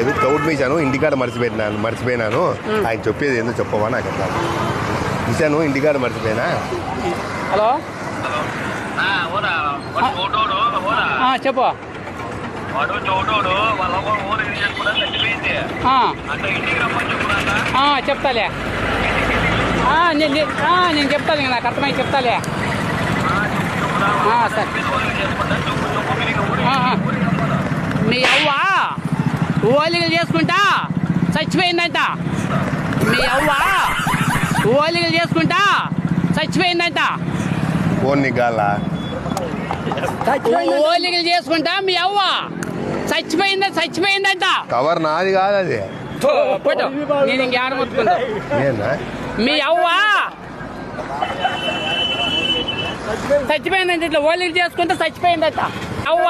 లేదు, తౌడు మీసాను ఇంటికాడ మర్చిపోయినాను. ఆయన చెప్పేది ఏందో చెప్పవా నాకు అట్లా. మిసాను ఇంటికాడ మర్చిపోయినా. హలో చెప్పు. చెప్తాలే, నేను చెప్తాను, నాకు అర్థమై చెప్తాలే. సరే. మీ అవ్వ ఓలిగలు చేసుకుంటా చచ్చిపోయిందంట. మీ అవ్వ ఓలిగలు చేసుకుంటా చచ్చిపోయిందంట. ఓలిగలు చేసుకుంటా మీ అవ్వ చచ్చిపోయిందంట. కవర్ నాది కాదు అది. నేను ఇంకేడ మొత్తుకుంటా. మీ అవ్వ చచ్చిపోయిందంట, ఇట్లా ఓలిగలు చేసుకుంటా చచ్చిపోయిందట. అవ్వ